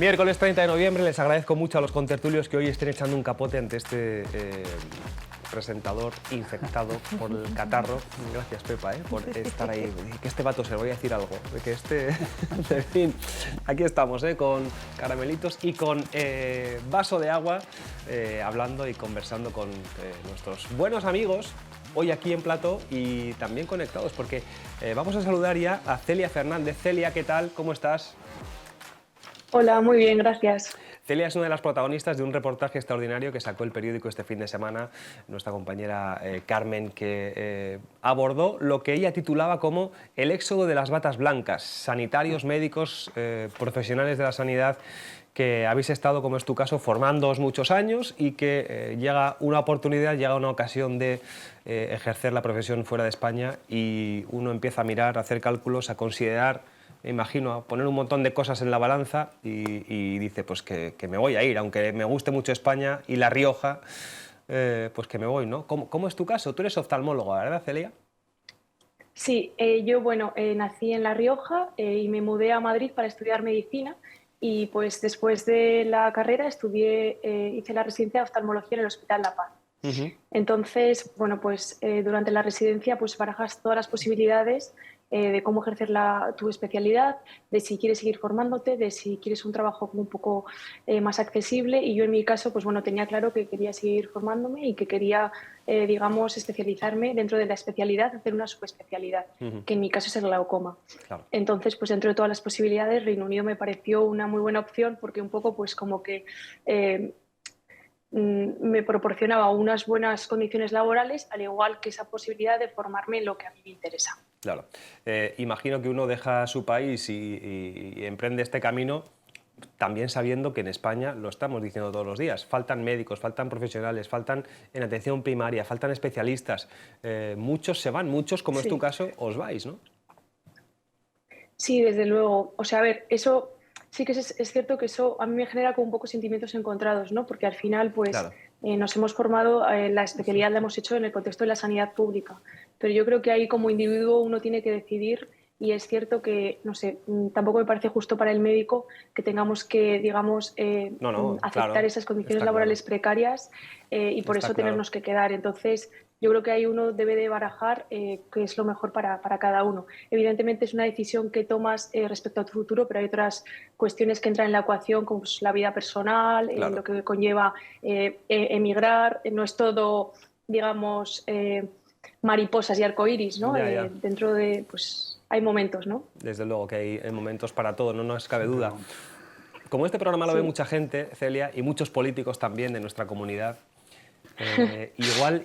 Miércoles 30 de noviembre, les agradezco mucho a los contertulios que hoy estén echando un capote ante este presentador infectado por el catarro. Gracias, Pepa, por estar ahí. Que este vato se voy a decir algo. Que este... En fin, aquí estamos, con caramelitos y con vaso de agua, hablando y conversando con nuestros buenos amigos, hoy aquí en plató y también conectados, porque vamos a saludar ya a Celia Fernández. Celia, ¿qué tal? ¿Cómo estás? Hola, muy bien, gracias. Celia es una de las protagonistas de un reportaje extraordinario que sacó el periódico este fin de semana, nuestra compañera Carmen, que abordó lo que ella titulaba como el éxodo de las batas blancas, sanitarios, médicos, profesionales de la sanidad que habéis estado, como es tu caso, formándoos muchos años y que llega una oportunidad, llega una ocasión de ejercer la profesión fuera de España y uno empieza a mirar, a hacer cálculos, a considerar, me imagino, a poner un montón de cosas en la balanza y dice pues que me voy a ir, aunque me guste mucho España y La Rioja, pues que me voy, ¿no? ¿Cómo es tu caso? Tú eres oftalmóloga, ¿verdad, Celia? Sí, yo nací en La Rioja y me mudé a Madrid para estudiar medicina y pues después de la carrera hice la residencia de oftalmología en el Hospital La Paz. Entonces, durante la residencia pues barajas todas las posibilidades de cómo ejercer tu especialidad, de si quieres seguir formándote, de si quieres un trabajo como un poco más accesible. Y yo en mi caso, tenía claro que quería seguir formándome y que quería, especializarme dentro de la especialidad, hacer una subespecialidad, que en mi caso es el glaucoma. Claro. Entonces, pues dentro de todas las posibilidades, Reino Unido me pareció una muy buena opción porque un poco pues como que me proporcionaba unas buenas condiciones laborales, al igual que esa posibilidad de formarme en lo que a mí me interesa. Claro. Imagino que uno deja su país y emprende este camino también sabiendo que en España, lo estamos diciendo todos los días, faltan médicos, faltan profesionales, faltan en atención primaria, faltan especialistas. Muchos se van, muchos, como es tu Sí. caso, os vais, ¿no? Sí, desde luego. O sea, a ver, eso sí que es cierto que eso a mí me genera como un poco sentimientos encontrados, ¿no? Porque al final, pues, Claro. nos hemos formado, la especialidad la hemos hecho en el contexto de la sanidad pública. Pero yo creo que ahí como individuo uno tiene que decidir y es cierto que, no sé, tampoco me parece justo para el médico que tengamos que, digamos, No, aceptar claro, esas condiciones está claro, laborales precarias y por está eso claro. tenernos que quedar. Entonces, yo creo que ahí uno debe de barajar qué es lo mejor para cada uno. Evidentemente es una decisión que tomas respecto a tu futuro, pero hay otras cuestiones que entran en la ecuación, como pues, la vida personal, Claro. lo que conlleva emigrar. No es todo, digamos, mariposas y arcoíris, ¿no? Ya. Dentro de, pues, hay momentos, ¿no? Desde luego que hay momentos para todo, no nos cabe duda. Como este programa lo ve Sí. mucha gente, Celia, y muchos políticos también de nuestra comunidad,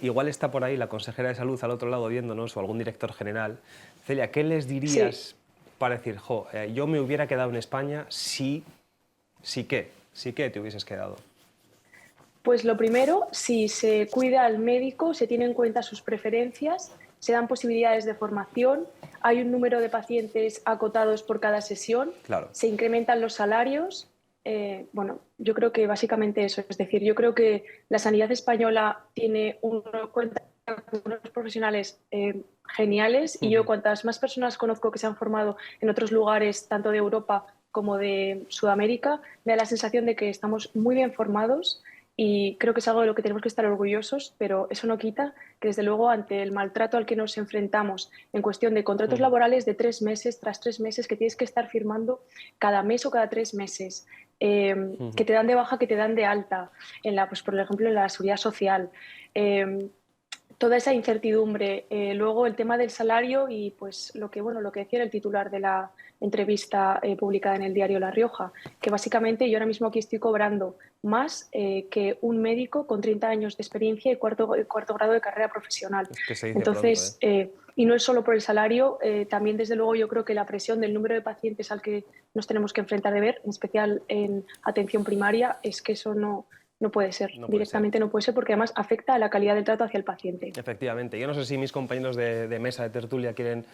igual está por ahí la consejera de salud al otro lado viéndonos o algún director general. Celia, ¿qué les Sí. dirías para decir, yo me hubiera quedado en España sí que te hubieses quedado? Pues lo primero, si se cuida al médico, se tienen en cuenta sus preferencias, se dan posibilidades de formación, hay un número de pacientes acotados por cada sesión, Claro. se incrementan los salarios. Yo creo que básicamente eso. Es decir, yo creo que la sanidad española cuenta con unos profesionales geniales y yo cuantas más personas conozco que se han formado en otros lugares, tanto de Europa como de Sudamérica, me da la sensación de que estamos muy bien formados y creo que es algo de lo que tenemos que estar orgullosos, pero eso no quita que, desde luego, ante el maltrato al que nos enfrentamos en cuestión de contratos laborales de 3 meses tras 3 meses, que tienes que estar firmando cada mes o cada 3 meses, que te dan de baja, que te dan de alta, pues, por ejemplo, en la seguridad social. Toda esa incertidumbre, luego el tema del salario y pues lo que decía el titular de la entrevista publicada en el diario La Rioja, que básicamente yo ahora mismo aquí estoy cobrando más que un médico con 30 años de experiencia y cuarto grado de carrera profesional. Es que se dice pronto, ¿eh? Entonces, y no es solo por el salario, también desde luego yo creo que la presión del número de pacientes al que nos tenemos que enfrentar de ver, en especial en atención primaria, es que eso no puede ser, No puede ser. directamente no puede ser, porque además afecta a la calidad del trato hacia el paciente. Efectivamente. Yo no sé si mis compañeros de mesa de tertulia quieren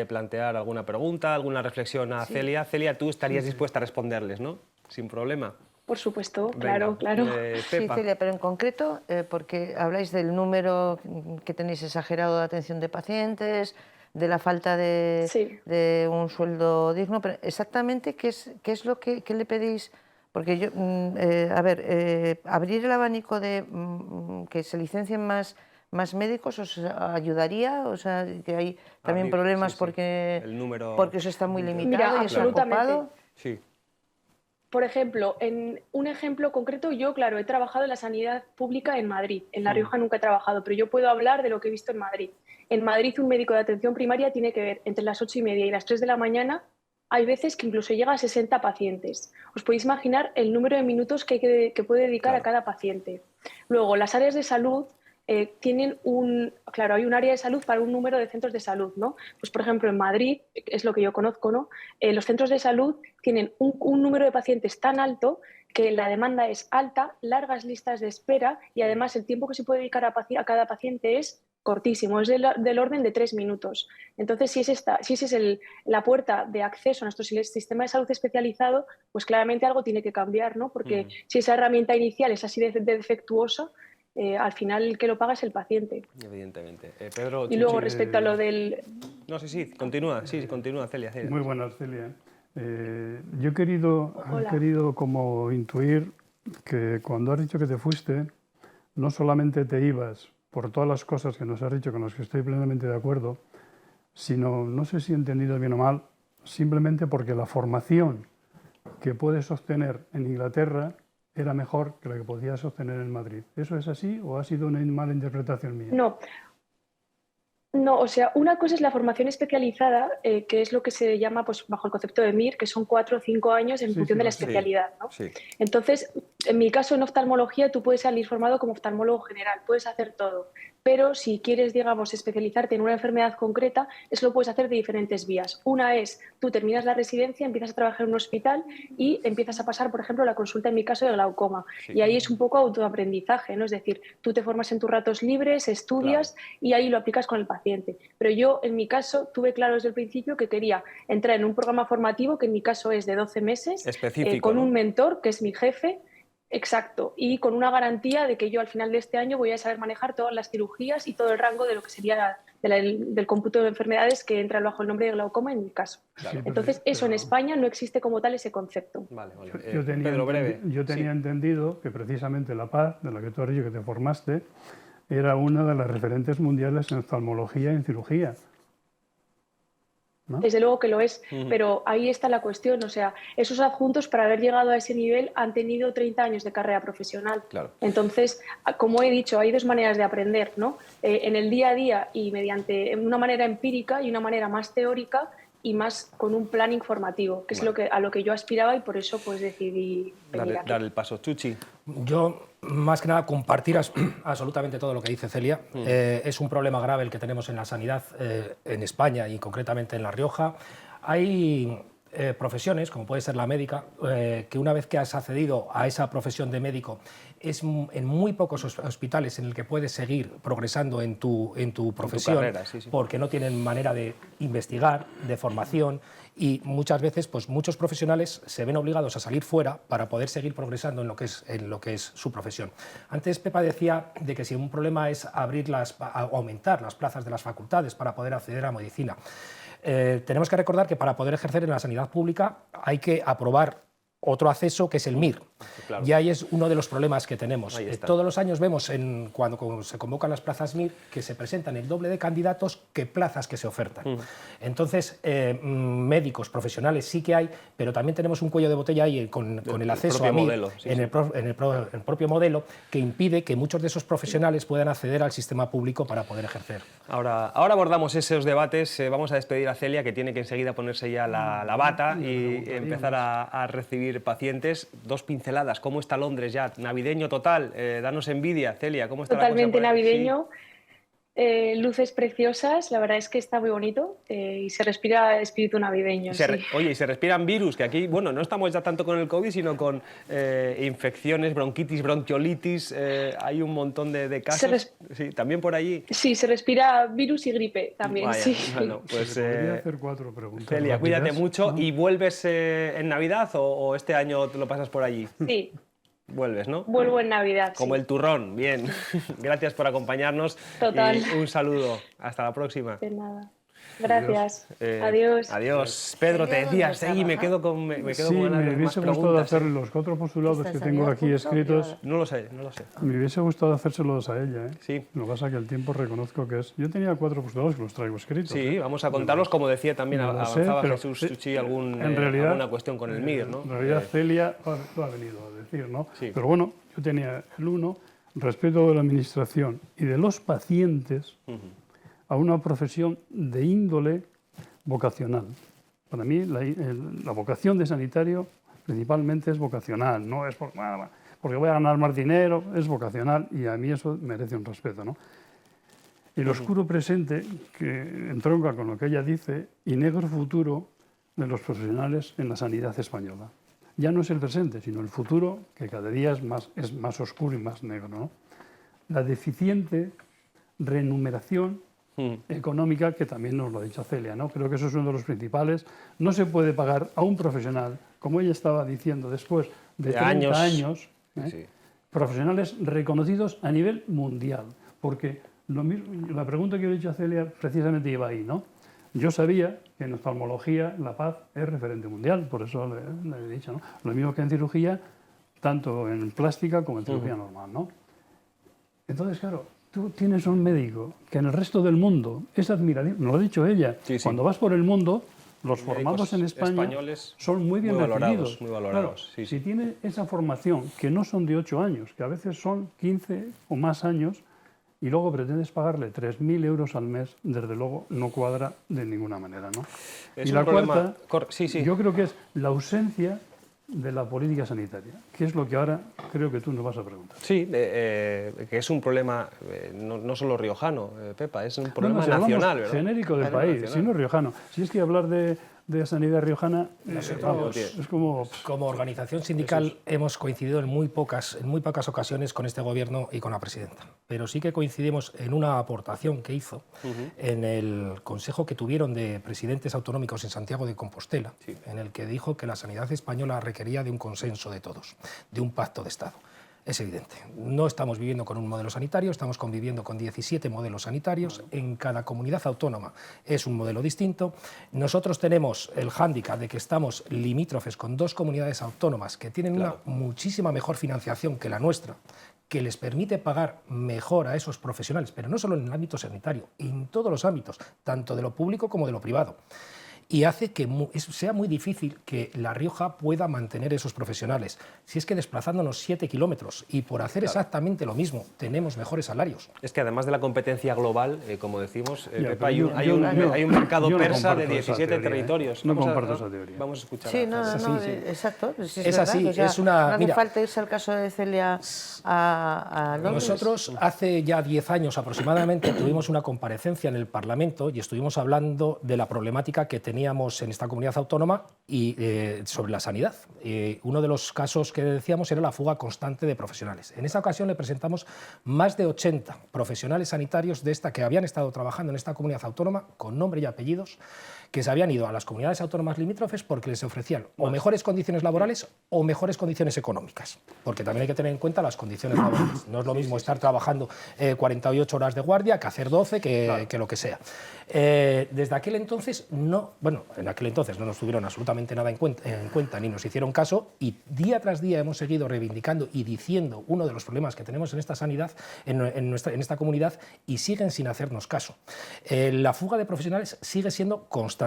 plantear alguna pregunta, alguna reflexión a Sí, Celia. Celia, tú estarías dispuesta a responderles, ¿no? Sin problema. por supuesto, Venga, claro. Sí, Pepa. Celia, pero en concreto, porque habláis del número que tenéis exagerado de atención de pacientes, de la falta Sí. de un sueldo digno, pero exactamente qué es lo que le pedís Porque yo, a ver, abrir el abanico de que se licencien más médicos os ayudaría, o sea, que hay también Abrir, problemas sí, sí. porque El número eso está muy de- limitado Mira, y está absolutamente. ocupado. Sí. Por ejemplo, en un ejemplo concreto, yo, claro, he trabajado en la sanidad pública en Madrid. En La Rioja nunca he trabajado, pero yo puedo hablar de lo que he visto en Madrid. En Madrid, un médico de atención primaria tiene que ver entre las 8:30 y las 3 de la mañana. Hay veces que incluso llega a 60 pacientes. Os podéis imaginar el número de minutos que puede dedicar a Claro. cada paciente. Luego, las áreas de salud tienen claro, hay un área de salud para un número de centros de salud, ¿no? Pues, por ejemplo, en Madrid, es lo que yo conozco, ¿no? Los centros de salud tienen un número de pacientes tan alto que la demanda es alta, largas listas de espera y además el tiempo que se puede dedicar a cada paciente es cortísimo, es del orden de 3 minutos. Entonces, si esa es la puerta de acceso a nuestro sistema de salud especializado, pues claramente algo tiene que cambiar, ¿no? Porque si esa herramienta inicial es así de defectuosa, al final el que lo paga es el paciente. Evidentemente. Pedro, Y luego Chuchi. respecto a lo del... No, sí, continúa, Celia. Muy buenas, Celia. Yo he querido como intuir que cuando has dicho que te fuiste, no solamente te ibas por todas las cosas que nos has dicho, con las que estoy plenamente de acuerdo, sino, no sé si he entendido bien o mal, simplemente porque la formación que puedes obtener en Inglaterra era mejor que la que podías obtener en Madrid. ¿Eso es así o ha sido una mala interpretación mía? No, o sea, una cosa es la formación especializada, que es lo que se llama, pues, bajo el concepto de MIR, que son 4 o 5 años en función de la especialidad, ¿no? Sí. Entonces, en mi caso, en oftalmología, tú puedes salir formado como oftalmólogo general, puedes hacer todo. Pero si quieres, digamos, especializarte en una enfermedad concreta, eso lo puedes hacer de diferentes vías. Una es, tú terminas la residencia, empiezas a trabajar en un hospital y empiezas a pasar, por ejemplo, la consulta, en mi caso, de glaucoma. Sí. Y ahí es un poco autoaprendizaje, ¿no? Es decir, tú te formas en tus ratos libres, estudias y ahí lo aplicas con el paciente. Pero yo, en mi caso, tuve claro desde el principio que quería entrar en un programa formativo, que en mi caso es de 12 meses, Específico, con ¿no? un mentor, que es mi jefe. Exacto, y con una garantía de que yo al final de este año voy a saber manejar todas las cirugías y todo el rango de lo que sería del cómputo de enfermedades que entra bajo el nombre de glaucoma en mi caso. Claro. Entonces, eso en España no existe como tal ese concepto. Vale. Pedro, breve. Yo tenía Sí. entendido que precisamente La Paz, de la que tú has dicho que te formaste, era una de las referentes mundiales en oftalmología y en cirugía, ¿no? Desde luego que lo es, pero ahí está la cuestión. O sea, esos adjuntos, para haber llegado a ese nivel, han tenido 30 años de carrera profesional. Claro. Entonces, como he dicho, hay dos maneras de aprender, ¿no? En el día a día y mediante una manera empírica y una manera más teórica y más con un plan informativo, que es a lo que yo aspiraba y por eso pues decidí venir aquí. Dar el paso. Chuchi. Yo, más que nada, compartir absolutamente todo lo que dice Celia. Es un problema grave el que tenemos en la sanidad en España y concretamente en La Rioja. Hay profesiones, como puede ser la médica, que una vez que has accedido a esa profesión de médico, es en muy pocos hospitales en el que puedes seguir progresando en tu profesión, carrera, sí. porque no tienen manera de investigar, de formación, y muchas veces pues, muchos profesionales se ven obligados a salir fuera para poder seguir progresando en lo que es su profesión. Antes Pepa decía de que si un problema es aumentar las plazas de las facultades para poder acceder a medicina. Tenemos que recordar que para poder ejercer en la sanidad pública hay que aprobar otro acceso que es el MIR. Claro. Y ahí es uno de los problemas que tenemos. Ahí está. Todos los años vemos, cuando se convocan las plazas MIR, que se presentan el doble de candidatos que plazas que se ofertan. Entonces, médicos profesionales sí que hay, pero también tenemos un cuello de botella ahí con el acceso a MIR modelo, en el propio modelo, que impide que muchos de esos profesionales puedan acceder al sistema público para poder ejercer. Ahora abordamos esos debates. Vamos a despedir a Celia, que tiene que enseguida ponerse ya la bata y empezar a recibir pacientes. Dos pinceladas. ¿Cómo está Londres ya? Navideño total. Danos envidia, Celia. ¿Cómo está Totalmente la cosa por ahí? navideño. Sí. Luces preciosas. La verdad es que está muy bonito y se respira espíritu navideño. Oye, y se respiran virus, que aquí, bueno, no estamos ya tanto con el COVID, sino con infecciones, bronquitis, bronquiolitis. Hay un montón de casos. Sí, también por allí. Sí, se respira virus y gripe también. Vaya, sí. Bueno, pues Podría hacer 4 preguntas. Celia, rápidas, cuídate mucho. ¿no? ¿Y vuelves en Navidad o este año te lo pasas por allí? Sí, Vuelves, ¿no? vuelvo en Navidad. Como sí. el turrón, bien. Gracias por acompañarnos. Total. Y un saludo. Hasta la próxima. De nada. Gracias. Adiós. Adiós. Pedro, te ¿Dónde decías, y me trabaja? quedo con Sí, ganas me de más hubiese gustado preguntas. hacer los 4 postulados ¿Esta que es tengo sanidad aquí pública o escritos. privada? No lo sé, no lo sé. Me hubiese gustado hacérselos a ella, ¿eh? Sí. Lo que pasa es que el tiempo reconozco que es... Yo tenía 4 postulados que los traigo escritos. Sí, vamos a contarlos, como decía también, No lo sé, avanzaba pero, Jesús Tucci, en realidad, alguna cuestión con el MIR, ¿no? En realidad Celia lo ha venido a decir, ¿no? Sí. Pero bueno, yo tenía el 1, respeto de la administración y de los pacientes a una profesión de índole vocacional. Para mí la vocación de sanitario principalmente es vocacional, no es porque voy a ganar más dinero, es vocacional y a mí eso merece un respeto, ¿no? El oscuro presente que entronca con lo que ella dice y negro futuro de los profesionales en la sanidad española. Ya no es el presente, sino el futuro, que cada día es más oscuro y más negro, ¿no? La deficiente remuneración económica, que también nos lo ha dicho Celia, ¿no? Creo que eso es uno de los principales. No se puede pagar a un profesional, como ella estaba diciendo, después de 30 años, Sí. profesionales reconocidos a nivel mundial. Porque la pregunta que yo he dicho a Celia precisamente iba ahí, ¿no? Yo sabía que en oftalmología La Paz es referente mundial, por eso le he dicho, ¿no? Lo mismo que en cirugía, tanto en plástica como en cirugía normal, ¿no? Entonces, claro, tú tienes un médico que en el resto del mundo es admirable, nos lo ha dicho ella, Sí, sí. cuando vas por el mundo, los Médicos formados en España españoles son muy bien muy valorados, recibidos. muy valorados, Claro, sí, si sí. tiene esa formación, que no son de 8 años, que a veces son 15 o más años, y luego pretendes pagarle 3.000 euros al mes, desde luego no cuadra de ninguna manera, ¿no? Es y un la problema- cuarta, sí, sí. yo creo que es la ausencia de la política sanitaria, que es lo que ahora creo que tú nos vas a preguntar. Sí, que es un problema no solo riojano, Pepa, es un problema si hablamos nacional, ¿verdad? genérico del Problema país, nacional. si no riojano. Si es que hablar de sanidad riojana, vamos, es como... Como organización sindical hemos coincidido en muy pocas ocasiones con este gobierno y con la presidenta, pero sí que coincidimos en una aportación que hizo en el consejo que tuvieron de presidentes autonómicos en Santiago de Compostela, en el que dijo que la sanidad española requería de un consenso de todos, de un pacto de Estado. Es evidente, no estamos viviendo con un modelo sanitario, estamos conviviendo con 17 modelos sanitarios, en cada comunidad autónoma es un modelo distinto. Nosotros tenemos el hándicap de que estamos limítrofes con 2 comunidades autónomas que tienen una muchísima mejor financiación que la nuestra, que les permite pagar mejor a esos profesionales, pero no solo en el ámbito sanitario, en todos los ámbitos, tanto de lo público como de lo privado. Y hace que sea muy difícil que La Rioja pueda mantener esos profesionales. Si es que desplazándonos 7 kilómetros y por hacer exactamente lo mismo tenemos mejores salarios. Es que además de la competencia global, como decimos, Ya, Pepa, pero hay un mercado yo no persa de comparto esa 17 teoría, ¿eh? territorios. No comparto esa teoría. Vamos a escuchar. Sí, no, a- no, así, sí. exacto. Sí, Es verdad, así, o sea, es una- no hace mira, falta irse al caso de Celia a Londres. Nosotros hace ya 10 años aproximadamente tuvimos una comparecencia en el Parlamento y estuvimos hablando de la problemática que teníamos en esta comunidad autónoma y sobre la sanidad. Uno de los casos que decíamos era la fuga constante de profesionales. En esa ocasión le presentamos más de 80 profesionales sanitarios de esta que habían estado trabajando en esta comunidad autónoma con nombre y apellidos, que se habían ido a las comunidades autónomas limítrofes porque les ofrecían o mejores condiciones laborales o mejores condiciones económicas, porque también hay que tener en cuenta las condiciones laborales. No es lo mismo estar trabajando 48 horas de guardia que hacer 12, que lo que sea. Desde aquel entonces, en aquel entonces no nos tuvieron absolutamente nada en cuenta ni nos hicieron caso, y día tras día hemos seguido reivindicando y diciendo uno de los problemas que tenemos en esta sanidad, en esta comunidad, y siguen sin hacernos caso. La fuga de profesionales sigue siendo constante.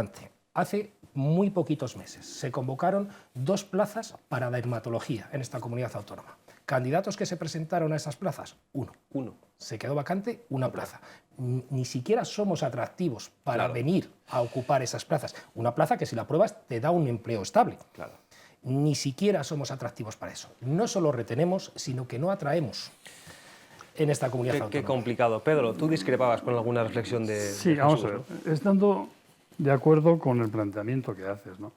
Hace muy poquitos meses se convocaron 2 plazas para dermatología en esta comunidad autónoma. ¿Candidatos que se presentaron a esas plazas? Uno. Se quedó vacante una plaza. Ni siquiera somos atractivos para venir a ocupar esas plazas. Una plaza que si la pruebas te da un empleo estable. Claro. Ni siquiera somos atractivos para eso. No solo retenemos, sino que no atraemos en esta comunidad autónoma. Qué complicado. Pedro, tú discrepabas con alguna reflexión de Sí, de vamos a Jesús, ver. ¿no? Estando de acuerdo con el planteamiento que haces, ¿no?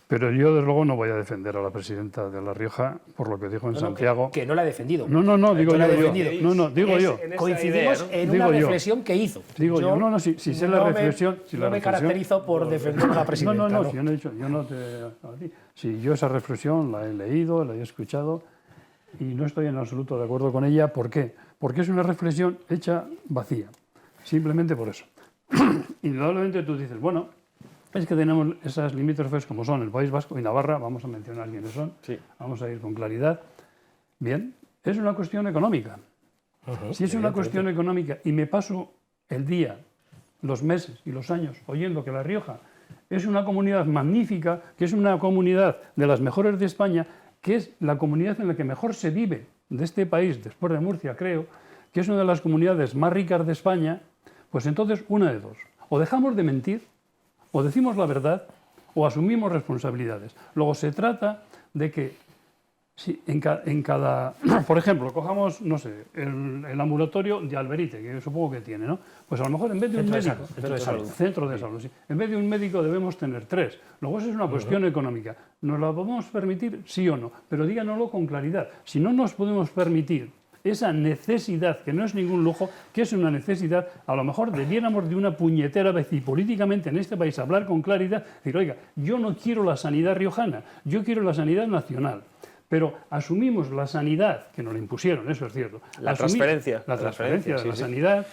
Pero yo, desde luego, no voy a defender a la presidenta de La Rioja por lo que dijo en Santiago. Que no la ha defendido. No, digo No la ha yo. defendido. Digo yo. En esa Coincidimos idea, ¿no? en Digo una yo. reflexión que hizo. Digo yo, no, si sé la reflexión... si la no me reflexión- caracterizo por defender a la presidenta. No, si yo no he dicho, yo no te... a ti. Si yo esa reflexión la he leído, la he escuchado y no estoy en absoluto de acuerdo con ella. ¿Por qué? Porque es una reflexión hecha vacía. Simplemente por eso. indudablemente tú dices, bueno, es que tenemos esas limítrofes como son el País Vasco y Navarra, vamos a mencionar quiénes son, Sí. vamos a ir con claridad. Bien, es una cuestión económica. Si es una cuestión económica y me paso el día, los meses y los años oyendo que La Rioja es una comunidad magnífica, que es una comunidad de las mejores de España, que es la comunidad en la que mejor se vive de este país, después de Murcia, creo, que es una de las comunidades más ricas de España, pues entonces una de dos. O dejamos de mentir, o decimos la verdad, o asumimos responsabilidades. Luego se trata de que si en cada, por ejemplo, cojamos, no sé, el ambulatorio de Alberite, que supongo que tiene, ¿no? Pues a lo mejor en vez de un médico... Centro de salud, sí. En vez de un médico debemos tener 3. Luego eso es una cuestión económica. ¿Nos la podemos permitir? Sí o no. Pero díganoslo con claridad. Si no nos podemos permitir esa necesidad, que no es ningún lujo, que es una necesidad, a lo mejor debiéramos de una puñetera vez y políticamente en este país hablar con claridad, decir, oiga, yo no quiero la sanidad riojana, yo quiero la sanidad nacional. Pero asumimos la sanidad, que nos la impusieron, eso es cierto. La transferencia. La transferencia de la sí. sanidad,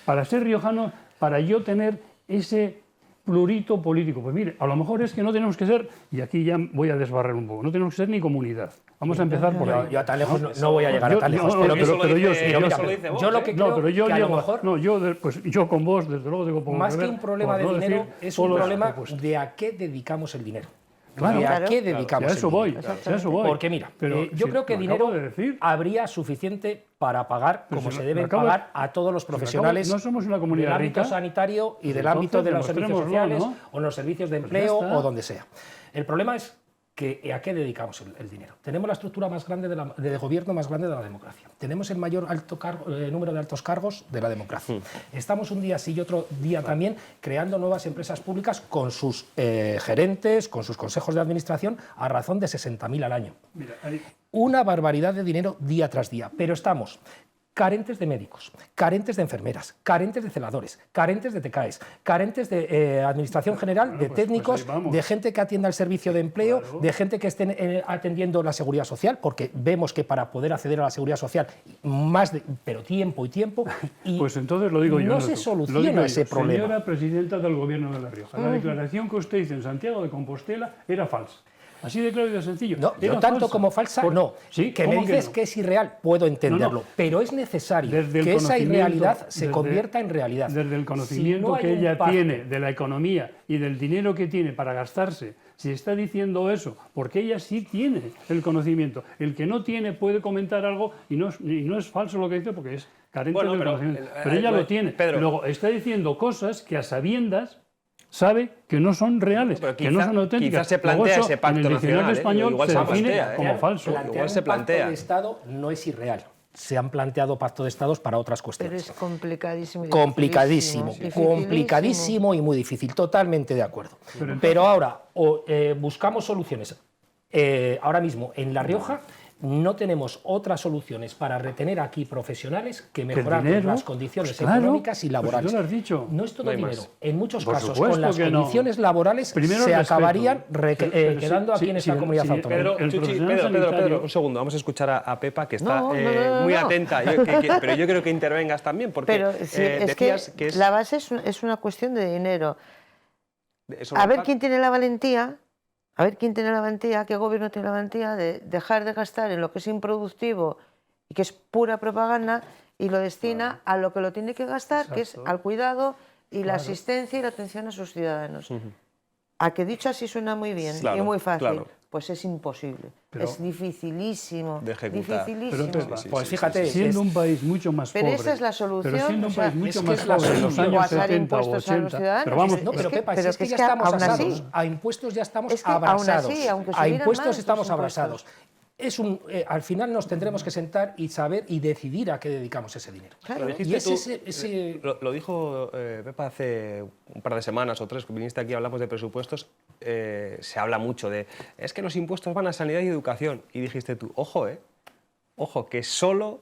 para ser riojano, para yo tener ese plurito político. Pues mire, a lo mejor es que no tenemos que ser, y aquí ya voy a desbarrar un poco, no tenemos que ser ni comunidad. Vamos a empezar por ahí. Yo a tan lejos no voy a llegar a tan lejos. Yo yo con vos, desde luego, tengo poco más que ver, que un problema por de no dinero, decir es un todos los problema opuestos. de a qué dedicamos el dinero. Claro, ¿De a qué Claro, dedicamos a eso el voy, dinero? a eso voy. Porque mira, Pero yo si creo que lo dinero acabo de decir. habría suficiente para pagar Pero como si se lo deben acabo de- pagar a todos los profesionales no somos una comunidad del ámbito rica. sanitario y del Entonces, ámbito de los servicios demostrémoslo, sociales ¿no? o en los servicios de Pues ya empleo está. o donde sea. El problema es que ¿a qué dedicamos el dinero? Tenemos la estructura más grande de gobierno más grande de la democracia. Tenemos el mayor número de altos cargos de la democracia. Estamos un día sí y otro día también creando nuevas empresas públicas con sus gerentes, con sus consejos de administración, a razón de 60.000 al año. Mira, ahí- Una barbaridad de dinero día tras día, pero estamos carentes de médicos, carentes de enfermeras, carentes de celadores, carentes de TCAES, carentes de administración general, Bueno, de pues técnicos, ahí vamos. de gente que atienda el servicio de empleo, Claro. de gente que esté atendiendo la seguridad social, porque vemos que para poder acceder a la seguridad social, pero tiempo y tiempo, y Pues entonces lo digo yo. no se tú. soluciona Lo digo ese yo. problema. Señora presidenta del Gobierno de La Rioja, la declaración que usted hizo en Santiago de Compostela era falsa. Así de claro y de sencillo. No, Era yo tanto falsa. como falsa, Por- no. ¿Sí? Que me ¿Cómo dices no? que es irreal, puedo entenderlo, No, no. pero es necesario Desde el que esa conocimiento- irrealidad se desde- convierta en realidad. Desde el Si conocimiento no hay que un ella pacto- tiene de la economía y del dinero que tiene para gastarse, si está diciendo eso, porque ella sí tiene el conocimiento. El que no tiene puede comentar algo y no es falso lo que dice porque es carente Bueno, del pero, conocimiento. Pero ella lo tiene. Pedro. Luego está diciendo cosas que a sabiendas sabe que no son reales, Pero que no son auténticas. quizás se Luego plantea eso, ese pacto en el diccionario nacional, español igual se se define plantea, como falso. Plantear Igual se un pacto plantea. de Estado no es irreal. Se han planteado pacto de Estados para otras Pero cuestiones. es complicadísimo. y Complicadísimo, dificilísimo. complicadísimo y muy difícil, totalmente de acuerdo. Pero Pero ahora buscamos soluciones. Ahora mismo en La Rioja no tenemos otras soluciones para retener aquí profesionales que mejorar dinero, las condiciones pues claro, económicas y pues laborales. tú lo has dicho. No es todo No hay dinero. más. En muchos Por casos, supuesto con las que no. condiciones laborales Primero se el respeto. acabarían Pero quedando sí, aquí en sí, esta sí, comunidad sí, autónoma. Pedro, el Chuchi, profesional Pedro, sanitario- un segundo, vamos a escuchar a Pepa, que está No, muy no. atenta, pero yo creo que intervengas también, porque Pero sí, es decías que es... la base es una cuestión de dinero. eso A lo- ver quién tiene la valentía, qué gobierno tiene la valentía de dejar de gastar en lo que es improductivo y que es pura propaganda y lo destina a lo que lo tiene que gastar, que es Exacto. al cuidado y la Claro. asistencia y la atención a sus ciudadanos. A que dicho así suena muy bien Claro, y muy fácil, claro. pues es imposible. Pero- es dificilísimo. De ejecutar. Dificilísimo. Pero, Pepa, Pues fíjate, siendo un país mucho más Pero pobre. esa es la solución, Pero siendo un o sea, país mucho es que más es la pobre en los solución. años Pasar 70 o impuestos a los 80. ciudadanos. Pero vamos, No, pero Pepa, si pero es que es ya que estamos aún así- abrasados. A impuestos ya estamos Es que aún abrasados. así, aunque A subieran impuestos más estamos los impuestos. abrasados. Al final nos tendremos que sentar y saber y decidir a qué dedicamos ese dinero. Claro. Lo dijiste Y es tú, ese- lo dijo Pepa hace un par de semanas o tres, que viniste aquí, hablamos de presupuestos, se habla mucho de, es que los impuestos van a sanidad y educación. Y dijiste tú, ojo, que solo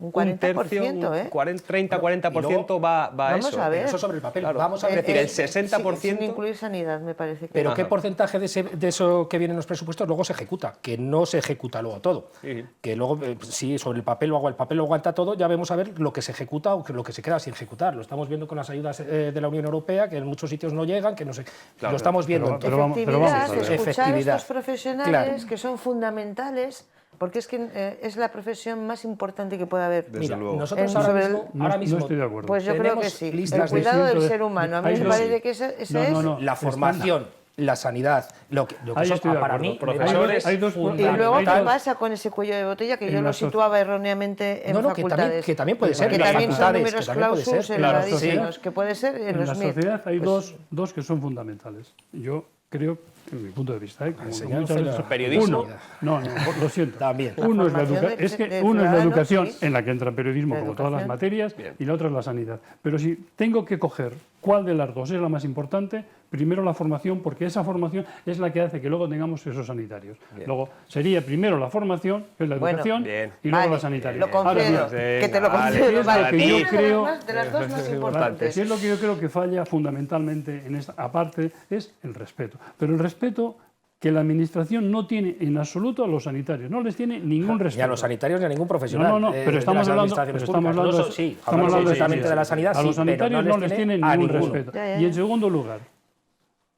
Un un tercio, 40%, ¿eh? 30-40% va a Vamos eso. a ver. Eso sobre el papel. Claro. Vamos a Es ver. decir, el Sin 60%... incluir sanidad, me parece que... Pero ¿qué Ajá. porcentaje de eso que viene en los presupuestos luego se ejecuta? Que no se ejecuta luego todo. Sí. Que luego, sí, sobre el papel lo aguanta todo, ya vemos a ver lo que se ejecuta o lo que se queda sin ejecutar. Lo estamos viendo con las ayudas de la Unión Europea, que en muchos sitios no llegan, que no sé. Claro, lo estamos viendo pero en todo. Efectividad, vamos a ver. escuchar a estos profesionales Claro. que son fundamentales, porque es que es la profesión más importante que puede haber. Desde Mira, luego. nosotros Sobre el- ahora mismo No estoy de acuerdo. Pues yo creo que tenemos sí. El listas de cuidado del cientos de- ser humano. A mí hay me dos- parece que esa es... la formación, la sanidad, lo que Ahí son, estoy de para acuerdo. mí, Profesores, hay dos- Y luego, ¿qué fundamental. pasa con ese cuello de botella que En yo la lo situaba erróneamente en No, que facultades? que también puede ser. Que en las también son facultades, números que también puede clausus ser. elevadísimos, que puede ser en En los la MIR. sociedad hay Pues, dos que son fundamentales. Yo creo, en mi punto de vista, como Enseñanza muchas y veces, la- periodismo. no, lo siento. También. La Uno es la formación es que de uno es la ciudadanos, educación, sí. en la que entra el periodismo, La como todas las educación. materias, Bien. y la otra es la sanidad. Pero si tengo que coger cuál de las dos es la más importante, primero la formación, porque esa formación es la que hace que luego tengamos esos sanitarios. Bien. Luego sería primero la formación, que es la Bueno, educación, bien. y luego Vale, la sanitaria. lo concedo, Ahora bien, que te lo vale, concedo. es Vale, lo que es yo una creo- de las dos más es importantes. ¿qué es lo que yo creo que falla fundamentalmente en esta aparte? Es el respeto. Pero el respeto que la Administración no tiene en absoluto a los sanitarios, no les tiene ningún respeto. Ni a los sanitarios ni a ningún profesional. No, de pero estamos las hablando, administraciones pero estamos públicas. hablando, No, sí, estamos hablamos hablando directamente de la sanidad, a sí, los pero sanitarios no les tienen a ningún ninguno. respeto. Ya. Y en segundo lugar,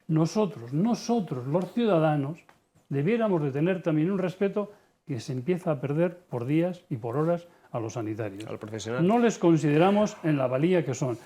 nosotros, los ciudadanos, debiéramos de tener también un respeto que se empieza a perder por días y por horas a los sanitarios. Al profesional. No les consideramos en la valía que son.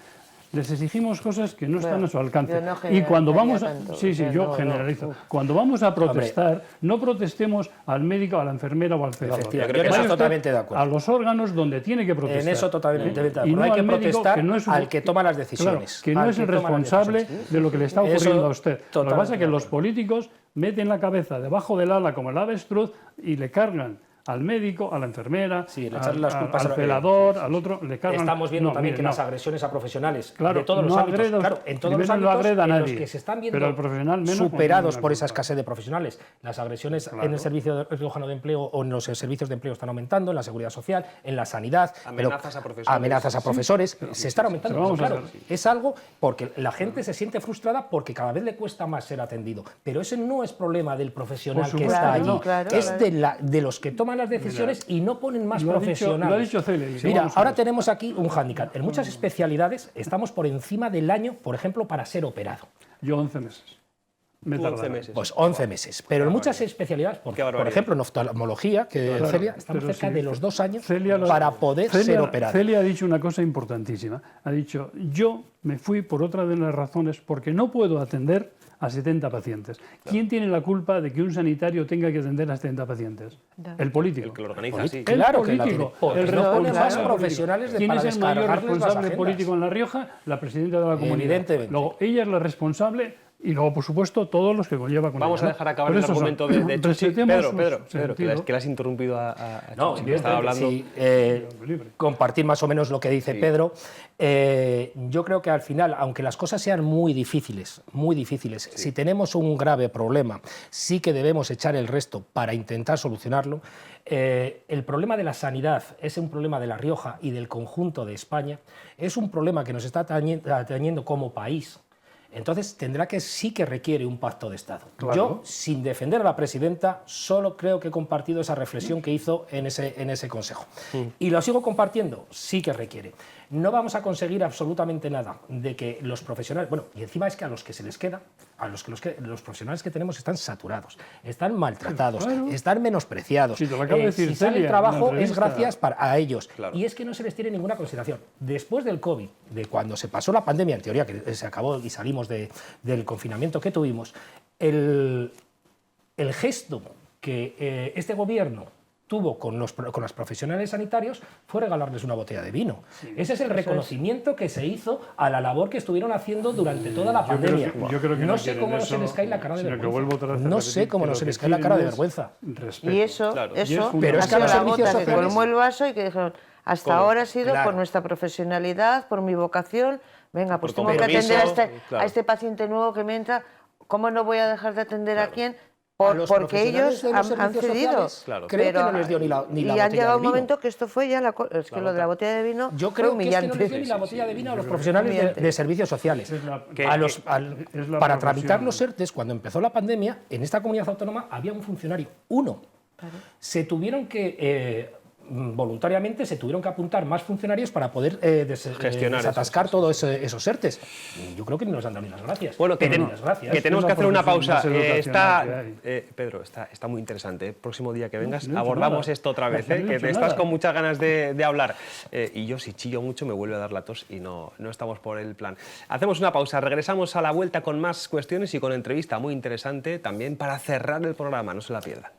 Les exigimos cosas que no están Bueno, a su alcance. yo no Y cuando generalizaría vamos a, tanto, sí, o sea, yo no, generalizo. Cuando vamos a protestar, no protestemos al médico, a la enfermera o al celador. Efectivamente, yo en eso Vaya usted totalmente de acuerdo. A los órganos donde tiene que protestar. En eso totalmente de acuerdo. Y no Hay que al médico, protestar que no es un- al que toma las Claro, decisiones. que no al es el que toma las responsable decisiones. de lo que le está Eso ocurriendo a usted. Lo que totalmente pasa es que de los acuerdo. políticos meten la cabeza debajo del ala como el avestruz y le cargan al médico, a la enfermera, Sí, le echan las culpas al a- celador, al otro, le cargan. Estamos viendo No, también mire, que las no. agresiones a profesionales Claro, de todos los no ámbitos, agreda- claro, en todos los primero no ámbitos agreda a en los nadie, que se están viendo pero al profesional menos, superados con por ninguna esa culpa. escasez de profesionales. Las agresiones en Claro. el Servicio Riojano de Empleo o en los servicios de empleo están aumentando, en la seguridad social, en la sanidad. Amenazas pero a profesores. amenazas a profesores, se están aumentando. pero vamos a claro, ver. es algo porque la gente se siente frustrada porque cada vez le cuesta más ser atendido. Pero ese no es problema del profesional Por que supuesto está que allí. no. Claro, es claro. de los que toman las decisiones y no ponen más Lo ha dicho- profesionales. lo ha dicho Celia, dice, Mira, vamos a ahora ver. tenemos aquí un hándicap. En muchas especialidades estamos por encima del año, por ejemplo, para ser operado. Yo 11 meses. Me Tú 11 tardará. meses. Pues 11 meses. Pero en muchas especialidades, Qué por barbaridad. ejemplo, en oftalmología, que Claro, Celia, estamos pero cerca sí, de los 2 años Celia lo- para poder Celia- ser operado. Celia ha dicho una cosa importantísima. Ha dicho, yo me fui por otra de las razones porque no puedo atender a 70 pacientes. ¿Quién tiene la culpa de que un sanitario tenga que atender a 70 pacientes? Ya. El político. El que lo organiza, sí. El Claro que la político, tiene, porque el no responsable ponen más político. profesionales ¿Quién para es el mayor descargarles las responsable agendas? político en La Rioja? La presidenta de la comunidad. Evidentemente. Luego, ella es la responsable y luego, por supuesto, todos los que conlleva con Vamos ella, a ¿no? dejar acabar Por el eso son- argumento de Chuchi. Respetemos Pedro, su Pedro, que sentido. le has interrumpido a No, Chuchi, que estaba evidentemente, hablando. sí, libre. compartir más o menos lo que dice Pedro. Yo creo que al final, aunque las cosas sean muy difíciles, si tenemos un grave problema, sí que debemos echar el resto para intentar solucionarlo. El problema de la sanidad es un problema de La Rioja y del conjunto de España, es un problema que nos está atañendo como país. Entonces tendrá que sí que requiere un pacto de Estado. Claro. Yo, sin defender a la presidenta, solo creo que he compartido esa reflexión que hizo en ese consejo. Y lo sigo compartiendo, sí que requiere. No vamos a conseguir absolutamente nada de que los profesionales, bueno, y encima es que a los que se les queda, los profesionales que tenemos están saturados, están maltratados, Claro. están menospreciados. Sí, te lo acaba de decir si sale el Celia en trabajo una es entrevista. gracias a ellos. Claro. Y es que no se les tiene ninguna consideración. Después del COVID, de cuando se pasó la pandemia, en teoría, que se acabó y salimos del confinamiento que tuvimos, el gesto que este gobierno tuvo con los profesionales sanitarios fue regalarles una botella de vino. Ese es el reconocimiento que se hizo a la labor que estuvieron haciendo durante toda la pandemia. Yo creo que no no sé quieren cómo no eso, se les cae la cara de sino que vergüenza. vuelvo otra vez a No repetir sé cómo que no lo se que les cae la cara de quieren es vergüenza. respeto. Y eso, Claro. Y es eso Pero ha es que sido a los la servicios gota que sociales- colmó el vaso y que dijeron, hasta ahora ha sido Claro. por nuestra profesionalidad, por mi vocación, venga, pues Por tengo que compromiso, atender a claro. este paciente nuevo que me entra, ¿cómo no voy a dejar de atender a quién? a los porque profesionales ellos de los han servicios cedido. sociales, Claro. creo que no les dio ni la y botella han llegado de un vino. momento que esto fue ya es que lo de la botella de vino Yo fue creo que es que humillante. no les dio ni la botella de vino a los Sí, profesionales humillante. de servicios sociales. Es la- Que- A que- los- es la para profesión. tramitar los ERTES, cuando empezó la pandemia, en esta comunidad autónoma había un funcionario, uno. Se tuvieron que, voluntariamente, se tuvieron que apuntar más funcionarios para poder Gestionar desatascar todos esos ERTES. Yo creo que ni nos han dado ni las gracias. Bueno, que, Ni las gracias. que tenemos Es que la hacer una profesión pausa. más educacional que hay. Pedro, está muy interesante. El próximo día que vengas no he dicho abordamos nada. esto otra vez, No he que dicho te estás nada. con muchas ganas de hablar. Y yo, si chillo mucho, me vuelve a dar la tos y no estamos por el plan. Hacemos una pausa, regresamos a la vuelta con más cuestiones y con entrevista muy interesante también para cerrar el programa. No se la pierdan.